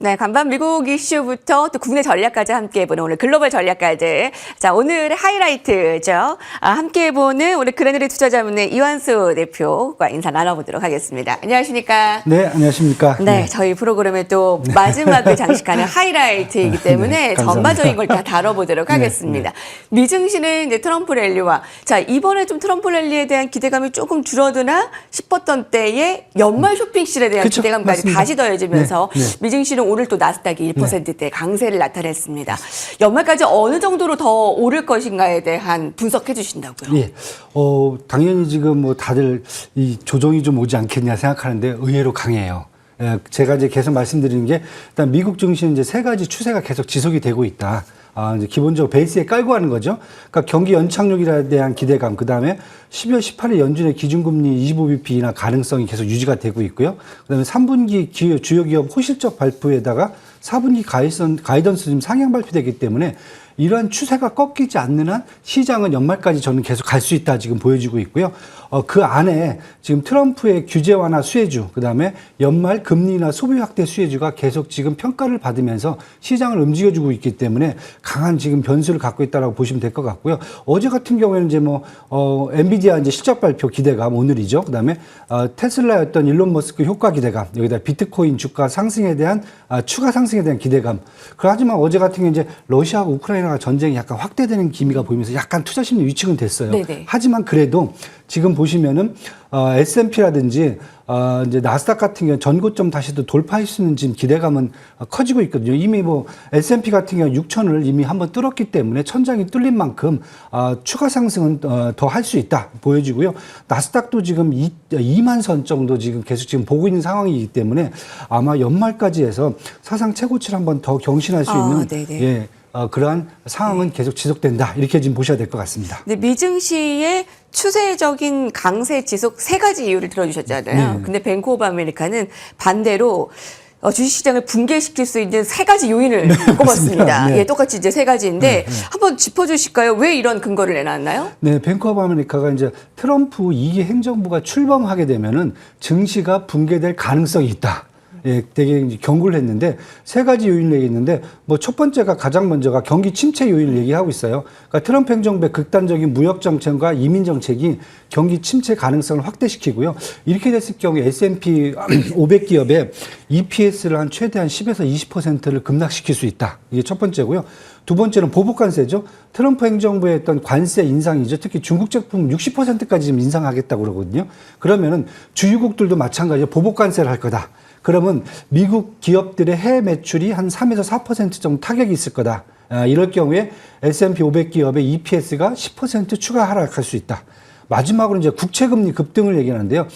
네, 간밤 미국 이슈부터 또 국내 전략까지 함께 해보는 오늘 글로벌 전략까지. 자, 오늘의 하이라이트죠. 함께 해보는 우리 그레너리 투자자문의 이완수 대표와 인사 나눠보도록 하겠습니다. 안녕하십니까? 네, 안녕하십니까? 네, 저희 프로그램의 또 마지막을 장식하는 하이라이트이기 때문에 네, 전반적인 걸 다 다뤄보도록 네, 하겠습니다. 미증시는 이제 트럼프 랠리와 자, 이번에 좀 트럼프 랠리에 대한 기대감이 조금 줄어드나 싶었던 때에 연말 쇼핑실에 대한 그쵸, 기대감까지 맞습니다. 다시 더해지면서 네, 네. 미증시는 오늘 또 나스닥이 1%대 강세를 나타냈습니다. 연말까지 어느 정도로 더 오를 것인가에 대한 분석해 주신다고요? 예. 당연히 지금 뭐 다들 이 조정이 좀 오지 않겠냐 생각하는데 의외로 강해요. 예, 제가 이제 계속 말씀드리는 게 일단 미국 증시는 이제 세 가지 추세가 계속 지속이 되고 있다. 이제 기본적으로 베이스에 깔고 하는 거죠. 그러니까 경기 연착륙에 대한 기대감, 그 다음에 12월 18일 연준의 기준금리 25bp 인하 가능성이 계속 유지가 되고 있고요. 그 다음에 3분기 주요 기업 호실적 발표에다가 4분기 가이던스 지금 상향 발표되기 때문에 이러한 추세가 꺾이지 않는 한 시장은 연말까지 저는 계속 갈 수 있다 지금 보여지고 있고요. 그 안에 지금 트럼프의 규제 완화 수혜주, 그 다음에 연말 금리나 소비 확대 수혜주가 계속 지금 평가를 받으면서 시장을 움직여주고 있기 때문에 강한 지금 변수를 갖고 있다라고 보시면 될 것 같고요. 어제 같은 경우에는 이제 엔비디아 이제 실적 발표 기대감 오늘이죠. 그 다음에 테슬라의 어떤 일론 머스크 효과 기대감, 여기다 비트코인 주가 상승에 대한 추가 상승에 대한 기대감. 하지만 어제 같은 경우 이제 러시아하고 우크라이나가 전쟁이 약간 확대되는 기미가 보이면서 약간 투자 심리 위축은 됐어요. 네네. 하지만 그래도 지금 보시면은 S&P라든지 이제 나스닥 같은 경우 전고점 다시 또 돌파할 수 있는 지금 기대감은 커지고 있거든요. 이미 S&P 같은 경우 6천을 이미 한번 뚫었기 때문에 천장이 뚫린 만큼 추가 상승은 더 할 수 있다 보여지고요. 나스닥도 지금 2만 선 정도 지금 계속 지금 보고 있는 상황이기 때문에 아마 연말까지 해서 사상 최고치를 한번 더 경신할 수 있는 네네. 그러한 상황은 계속 지속된다. 이렇게 지금 보셔야 될 것 같습니다. 근데 미증시의 추세적인 강세 지속 세 가지 이유를 들어주셨잖아요. 네. 근데 뱅크 오브 아메리카는 반대로 주식시장을 붕괴시킬 수 있는 세 가지 요인을 꼽았습니다. 네. 예, 똑같이 이제 세 가지인데 한번 짚어주실까요? 왜 이런 근거를 내놨나요? 네, 뱅크 오브 아메리카가 이제 트럼프 2기 행정부가 출범하게 되면은 증시가 붕괴될 가능성이 있다. 예, 되게 경고를 했는데 세 가지 요인을 얘기했는데 첫 번째가 가장 먼저가 경기 침체 요인을 얘기하고 있어요. 그러니까 트럼프 행정부의 극단적인 무역 정책과 이민 정책이 경기 침체 가능성을 확대시키고요. 이렇게 됐을 경우에 S&P 500기업의 EPS를 한 최대한 10에서 20%를 급락시킬 수 있다. 이게 첫 번째고요. 두 번째는 보복 관세죠. 트럼프 행정부의 어떤 관세 인상이죠. 특히 중국 제품 60%까지 지금 인상하겠다고 그러거든요. 그러면은 주유국들도 마찬가지로 보복 관세를 할 거다. 그러면 미국 기업들의 해외 매출이 한 3에서 4% 정도 타격이 있을 거다. 이럴 경우에 S&P 500기업의 EPS가 10% 추가 하락할 수 있다. 마지막으로 이제 국채금리 급등을 얘기하는데요.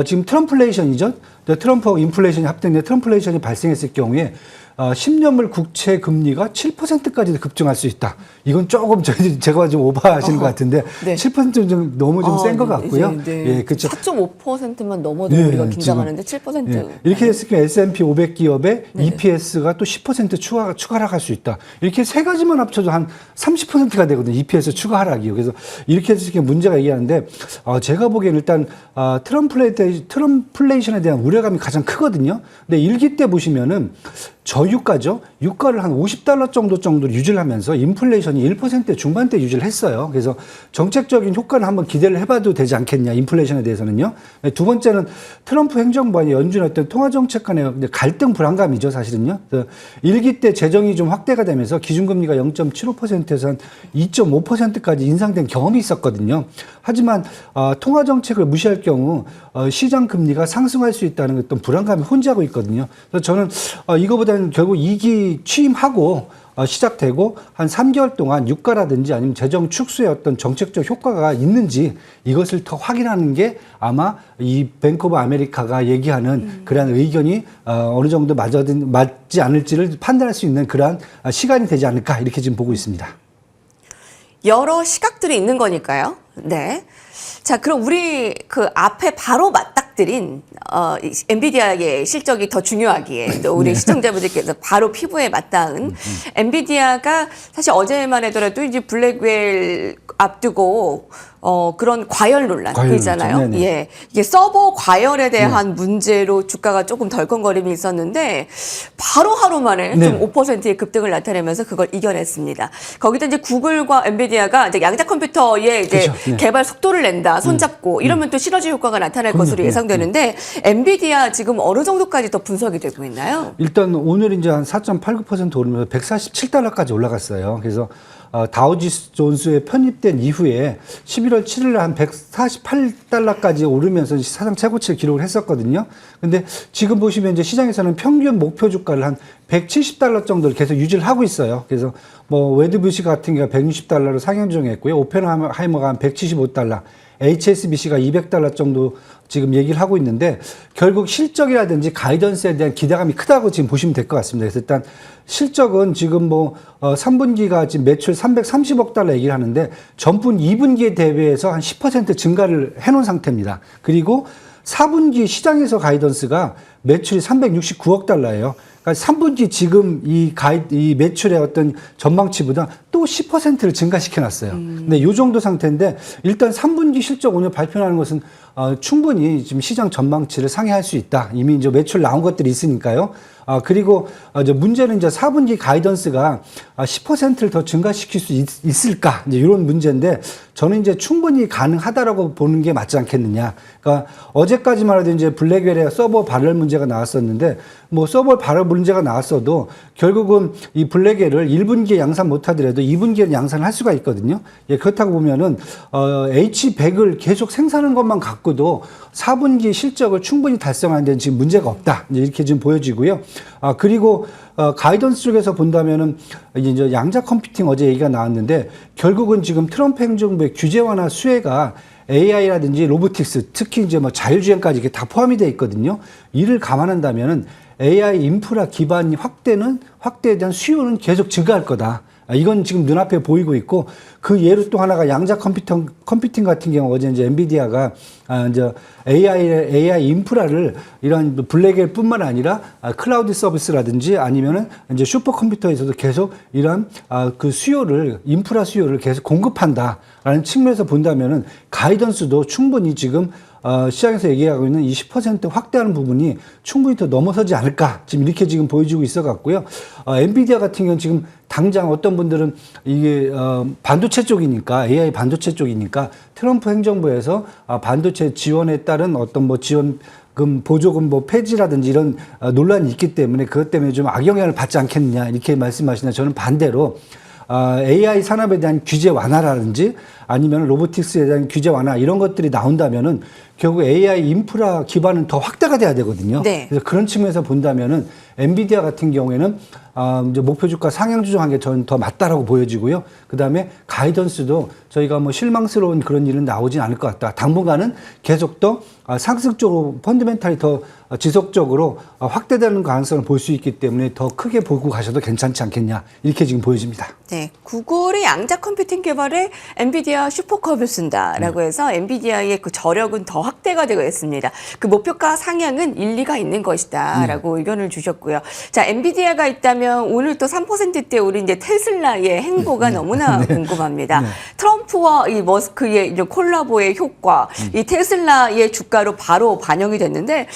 지금 트럼플레이션이죠. 트럼프와 인플레이션이 합동된 트럼플레이션이 발생했을 경우에 10년물 국채 금리가 7%까지도 급증할 수 있다. 이건 조금 제가 좀 오버하시는 것 같은데 네. 7%는 좀 너무 좀 센 것 같고요. 네. 예, 그렇죠. 4.5%만 넘어도 네, 우리가 긴장하는데 7%. 예, 이렇게 됐을 경우 S&P 500기업의 EPS가 또 10% 추가 하락할 수 있다. 이렇게 세 가지만 합쳐도 한 30%가 되거든요. EPS 추가 하락이요. 그래서 이렇게 됐을 경우 문제가 얘기하는데 제가 보기에는 일단 트럼플레이션에 대한 우려감이 가장 크거든요. 근데 1기 때 보시면은 저유가죠. 유가를 한 $50 정도로 유지를 하면서 인플레이션이 1% 중반대 유지를 했어요. 그래서 정책적인 효과는 한번 기대를 해봐도 되지 않겠냐. 인플레이션에 대해서는요. 두 번째는 트럼프 행정부와 연준의 어떤 통화정책 간의 갈등 불안감이죠. 사실은요. 1기 때 재정이 좀 확대가 되면서 기준금리가 0.75%에서 한 2.5%까지 인상된 경험이 있었거든요. 하지만 통화정책을 무시할 경우 시장 금리가 상승할 수 있다는 어떤 불안감이 혼재하고 있거든요. 그래서 저는 이거보다는 결국 2기 취임하고 시작되고 한 3개월 동안 유가라든지 아니면 재정 축소의 어떤 정책적 효과가 있는지 이것을 더 확인하는 게 아마 이 뱅크 오브 아메리카가 얘기하는 그러한 의견이 어느 정도 맞지 않을지를 판단할 수 있는 그러한 시간이 되지 않을까 이렇게 지금 보고 있습니다. 여러 시각들이 있는 거니까요. 네. 자, 그럼 우리 그 앞에 바로 맞닥뜨린 엔비디아의 실적이 더 중요하기에 또 우리 시청자분들께서 바로 피부에 맞닿은 엔비디아가 사실 어제만 해더라도 이제 블랙웰 앞두고 그런 과열 논란 과열 있잖아요. 논란, 네네. 예. 이게 서버 과열에 대한 문제로 주가가 조금 덜컹거림이 있었는데 바로 하루 만에 네. 좀 5%의 급등을 나타내면서 그걸 이겨냈습니다. 거기다 이제 구글과 엔비디아가 이제 양자 컴퓨터의 이제 그렇죠. 네. 개발 속도를 낸다, 손잡고 이러면 또 시너지 효과가 나타날 것으로 네. 예상되는데 엔비디아 지금 어느 정도까지 더 분석이 되고 있나요? 일단 오늘 이제 한 4.89% 오르면서 147달러까지 올라갔어요. 그래서 다우지존스에 편입된 이후에 11월 7일 한 148달러까지 오르면서 사상 최고치를 기록을 했었거든요. 근데 지금 보시면 이제 시장에서는 평균 목표 주가를 한 170달러 정도를 계속 유지를 하고 있어요. 그래서 뭐 웨드부시 같은 경우가 160달러로 상향 조정했고요. 오펜하이머가 한 175달러, HSBC가 200달러 정도 지금 얘기를 하고 있는데 결국 실적이라든지 가이던스에 대한 기대감이 크다고 지금 보시면 될 것 같습니다. 그래서 일단 실적은 지금 뭐 3분기가 지금 매출 330억 달러 얘기를 하는데 전분 2분기에 대비해서 한 10% 증가를 해놓은 상태입니다. 그리고 4분기 시장에서 가이던스가 매출이 369억 달러예요. 그러니까 3분기 지금 이 매출의 어떤 전망치보다 또 10%를 증가시켜놨어요. 근데 이 정도 상태인데 일단 3분기 실적 오늘 발표하는 것은 충분히 지금 시장 전망치를 상회할 수 있다. 이미 이제 매출 나온 것들이 있으니까요. 그리고 이제 문제는 이제 4분기 가이던스가 10%를 더 증가시킬 수 있을까? 이제 이런 문제인데 저는 이제 충분히 가능하다라고 보는 게 맞지 않겠느냐. 그러니까 어제까지만 해도 이제 블랙웰의 서버 발열 문제가 나왔었는데 뭐 서버 발열 문제가 나왔어도 결국은 이 블랙웰을 1분기에 양산 못하더라도 2분기에는 양산을 할 수가 있거든요. 예, 그렇다고 보면은 H100을 계속 생산하는 것만 갖고도 4분기 실적을 충분히 달성하는 데는 지금 문제가 없다. 이렇게 지금 보여지고요. 그리고 가이던스 쪽에서 본다면은 이제 양자 컴퓨팅 어제 얘기가 나왔는데 결국은 지금 트럼프 행정부의 규제 완화 수혜가 AI라든지 로보틱스, 특히 이제 뭐 자율주행까지 이게 다 포함이 되어 있거든요. 이를 감안한다면은 AI 인프라 기반 확대에 대한 수요는 계속 증가할 거다. 이건 지금 눈앞에 보이고 있고 그 예로 또 하나가 양자 컴퓨팅 같은 경우 어제 이제 엔비디아가 이제 AI 인프라를 이런 블랙웰뿐만 아니라 클라우드 서비스라든지 아니면은 이제 슈퍼컴퓨터에서도 계속 이런 그 인프라 수요를 계속 공급한다라는 측면에서 본다면은 가이던스도 충분히 지금 시장에서 얘기하고 있는 이 10% 확대하는 부분이 충분히 더 넘어서지 않을까 지금 이렇게 지금 보여지고 있어 갖고요. 엔비디아 같은 경우는 지금 당장 어떤 분들은 이게 반도체 쪽이니까 AI 반도체 쪽이니까 트럼프 행정부에서 반도체 지원에 따른 어떤 뭐 지원금 보조금 뭐 폐지라든지 이런 논란이 있기 때문에 그것 때문에 좀 악영향을 받지 않겠느냐 이렇게 말씀하시나 저는 반대로 AI 산업에 대한 규제 완화라든지 아니면 로보틱스에 대한 규제 완화 이런 것들이 나온다면은 결국 AI 인프라 기반은 더 확대가 돼야 되거든요. 네. 그래서 그런 측면에서 본다면은 엔비디아 같은 경우에는 이제 목표 주가 상향 조정한 게 저는 더 맞다라고 보여지고요. 그 다음에 가이던스도 저희가 뭐 실망스러운 그런 일은 나오진 않을 것 같다. 당분간은 계속 더 상승 쪽으로 펀드멘탈이 더 지속적으로 확대되는 가능성을 볼 수 있기 때문에 더 크게 보고 가셔도 괜찮지 않겠냐 이렇게 지금 보여집니다. 네, 구글이 양자 컴퓨팅 개발에 엔비디아 슈퍼컵을 쓴다라고 해서 엔비디아의 그 저력은 더 확대가 되고 있습니다. 그 목표가 상향은 일리가 있는 것이다라고 의견을 주셨고요. 자, 엔비디아가 있다면 오늘 또 3%대 우리 이제 테슬라의 행보가 너무나 궁금합니다. 트럼프와 이 머스크의 이제 콜라보의 효과, 이 테슬라의 주가로 바로 반영이 됐는데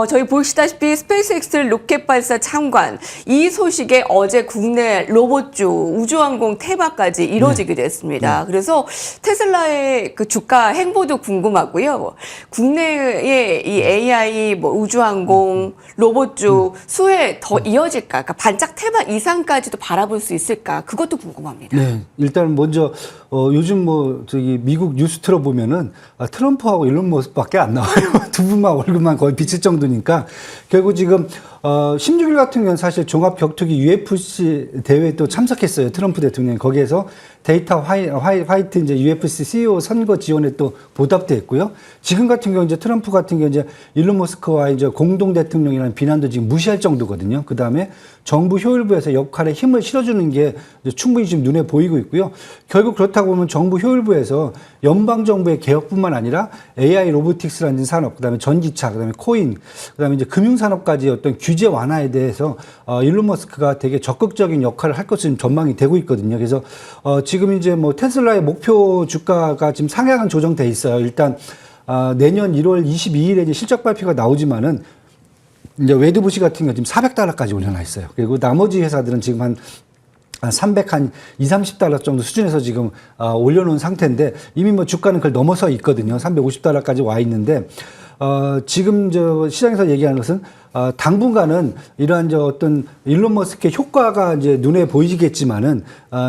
저희 보시다시피 스페이스X 로켓 발사 참관 이 소식에 어제 국내 로봇주 우주항공 테마까지 이루어지게 됐습니다. 그래서 테슬라의 그 주가 행보도 궁금하고요. 국내의 이 AI 뭐 우주항공 로봇주 수혜 더 이어질까? 그러니까 반짝 테마 이상까지도 바라볼 수 있을까? 그것도 궁금합니다. 네, 일단 먼저 요즘 뭐 저기 미국 뉴스 틀어보면은 트럼프하고 일론 머스크밖에 안 나와요. 두 분만 얼굴만 거의 비칠 정도니까 결국 지금 16일 같은 경우는 사실 종합 격투기 UFC 대회에 또 참석했어요. 트럼프 대통령이 거기에서 데이터 화이트 이제 UFC CEO 선거 지원에 또 보답도 했고요. 지금 같은 경우 이제 트럼프 같은 경우 이제 일론 머스크와 이제 공동 대통령이라는 비난도 지금 무시할 정도거든요. 그 다음에 정부 효율부에서 역할에 힘을 실어주는 게 충분히 지금 눈에 보이고 있고요. 결국 그렇다고 보면 정부 효율부에서 연방 정부의 개혁뿐만 아니라 AI 로보틱스라는 산업, 그다음에 그다음에 전기차, 그다음에 코인, 그다음에 이제 금융산업까지 어떤 규제 완화에 대해서 일론 머스크가 되게 적극적인 역할을 할 것으로 전망이 되고 있거든요. 그래서 지금 이제 뭐 테슬라의 목표 주가가 지금 상향은 조정돼 있어요. 일단 내년 1월 22일에 이제 실적 발표가 나오지만은 이제 웨드부시 같은 경우 지금 $400까지 올려놔 있어요. 그리고 나머지 회사들은 지금 한 230달러 정도 수준에서 지금 올려놓은 상태인데 이미 뭐 주가는 그걸 넘어서 있거든요. $350까지 와 있는데 지금 저 시장에서 얘기하는 것은 당분간은 이러한 저 어떤 일론 머스크의 효과가 이제 눈에 보이겠지만은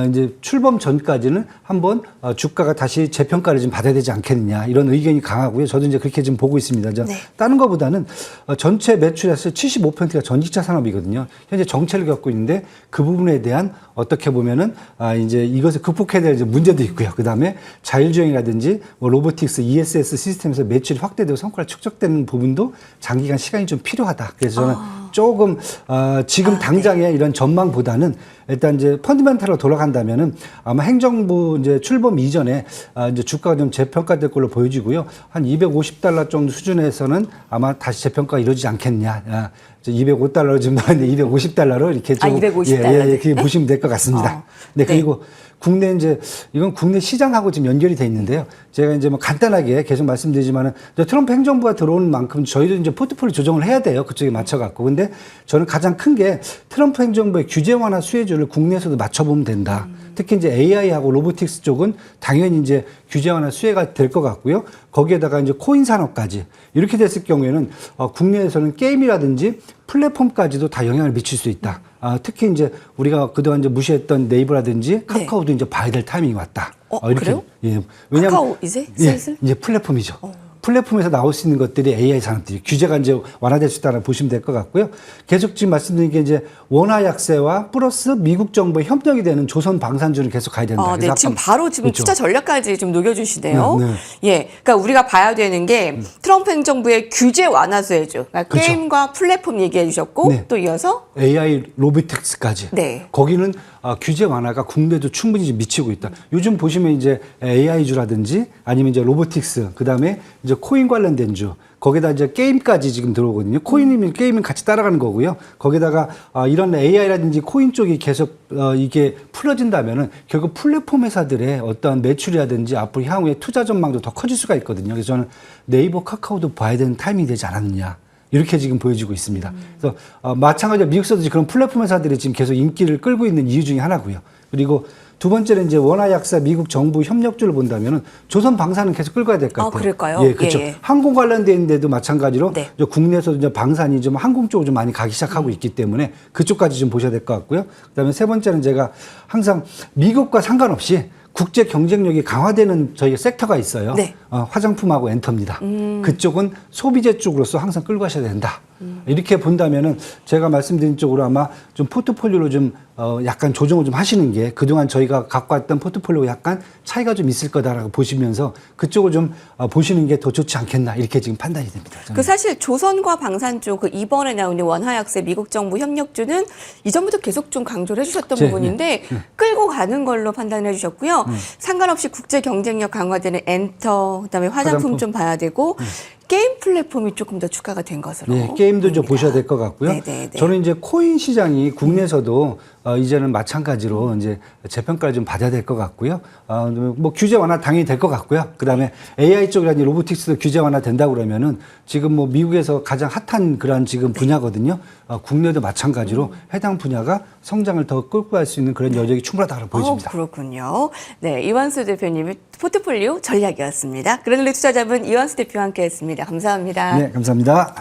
이제 출범 전까지는 한번 주가가 다시 재평가를 좀 받아야 되지 않겠느냐 이런 의견이 강하고요. 저도 이제 그렇게 지금 보고 있습니다. 네. 다른 것보다는 전체 매출에서 75%가 전기차 산업이거든요. 현재 정체를 겪고 있는데 그 부분에 대한 어떻게 보면은 이제 이것을 극복해야 될 이제 문제도 있고요. 그 다음에 자율주행이라든지 뭐 로보틱스, ESS 시스템에서 매출이 확대되고 성과가 축적되는 부분도 장기간 시간이 좀 필요하다. 그래서 저는 조금 지금 당장의 네. 이런 전망보다는 일단 이제 펀드멘탈로 돌아간다면은 아마 행정부 이제 출범 이전에 이제 주가가 좀 재평가될 걸로 보여지고요. 한 $250 정도 수준에서는 아마 다시 재평가가 이루어지지 않겠냐. 205달러로 지금 나왔는데 $250로 이렇게 좀 250달러. 그렇게 보시면 될 것 같습니다. 네, 그리고 국내 이제 이건 국내 시장하고 지금 연결이 돼 있는데요. 제가 이제 뭐 간단하게 계속 말씀드리지만은 트럼프 행정부가 들어오는 만큼 저희도 이제 포트폴리오 조정을 해야 돼요. 그쪽에 맞춰갖고. 근데 저는 가장 큰 게 트럼프 행정부의 규제 완화 수혜주를 국내에서도 맞춰보면 된다. 특히 이제 AI하고 로보틱스 쪽은 당연히 이제 규제 완화 수혜가 될 것 같고요. 거기에다가 이제 코인 산업까지 이렇게 됐을 경우에는 국내에서는 게임이라든지 플랫폼까지도 다 영향을 미칠 수 있다. 특히 이제 우리가 그동안 이제 무시했던 네이버라든지 카카오도 이제 봐야 될 타이밍이 왔다. 이렇게. 그래요? 예. 왜냐면 카카오 이제 슬슬? 이제 플랫폼이죠. 플랫폼에서 나올 수 있는 것들이 AI 산업들이 규제가 이제 완화될 수 있다고 보시면 될 것 같고요. 계속 지금 말씀드린 게 이제 원화 약세와 플러스 미국 정부의 협력이 되는 조선 방산주는 계속 가야 된다. 네, 지금 바로 지금 그렇죠. 투자 전략까지 좀 녹여주시네요. 네. 예, 그러니까 우리가 봐야 되는 게 트럼프 행정부의 규제 완화 수혜주, 그러니까 그렇죠. 게임과 플랫폼 얘기해 주셨고 네. 또 이어서 AI 로보틱스까지. 네. 거기는 규제 완화가 국내도 충분히 지금 미치고 있다. 요즘 보시면 이제 AI주라든지 아니면 이제 로보틱스, 그 다음에 이제 코인 관련된 주, 거기다 이제 게임까지 지금 들어오거든요. 코인이면 게임은 같이 따라가는 거고요. 거기다가 이런 AI라든지 코인 쪽이 계속 이게 풀어진다면은 결국 플랫폼 회사들의 어떤 매출이라든지 앞으로 향후에 투자 전망도 더 커질 수가 있거든요. 그래서 저는 네이버, 카카오도 봐야 되는 타이밍이 되지 않았느냐. 이렇게 지금 보여지고 있습니다. 그래서 마찬가지로 미국에서도 그런 플랫폼 회사들이 지금 계속 인기를 끌고 있는 이유 중에 하나고요. 그리고 두 번째는 이제 원화 약세 미국 정부 협력주를 본다면은 조선 방산은 계속 끌고 가야 될 것 같아요. 그럴까요? 예, 그렇죠. 예. 항공 관련된데도 마찬가지로 네. 국내에서도 이제 방산이 좀 항공 쪽으로 좀 많이 가기 시작하고 있기 때문에 그쪽까지 좀 보셔야 될 것 같고요. 그다음에 세 번째는 제가 항상 미국과 상관없이 국제 경쟁력이 강화되는 저희 섹터가 있어요. 네. 화장품하고 엔터입니다. 그쪽은 소비재 쪽으로서 항상 끌고 가셔야 된다. 이렇게 본다면은 제가 말씀드린 쪽으로 아마 좀 포트폴리오로 좀 약간 조정을 좀 하시는 게 그동안 저희가 갖고 왔던 포트폴리오 약간 차이가 좀 있을 거다라고 보시면서 그쪽을 좀 보시는 게 더 좋지 않겠나 이렇게 지금 판단이 됩니다. 저는. 그 사실 조선과 방산주 그 이번에 나온 원화 약세 미국 정부 협력주는 이전부터 계속 좀 강조를 해주셨던 부분인데 끌고 가는 걸로 판단을 해주셨고요. 상관없이 국제 경쟁력 강화되는 엔터, 그다음에 화장품 좀 봐야 되고 게임 플랫폼이 조금 더 추가가 된 것으로. 네, 게임도 좀 보셔야 될 것 같고요. 네네네. 저는 이제 코인 시장이 국내에서도 이제는 마찬가지로 이제 재평가를 좀 받아야 될 것 같고요. 뭐 규제 완화 당연히 될 것 같고요. 그다음에 AI 쪽이라든지 로보틱스도 규제 완화 된다고 그러면은 지금 뭐 미국에서 가장 핫한 그런 지금 분야거든요. 국내도 마찬가지로 해당 분야가 성장을 더 끌고 갈 수 있는 그런 여력이 충분하다고 보여집니다. 그렇군요. 네, 이완수 대표님의 포트폴리오 전략이었습니다. 그런데 투자자분 이완수 대표와 함께했습니다. 감사합니다. 네, 감사합니다.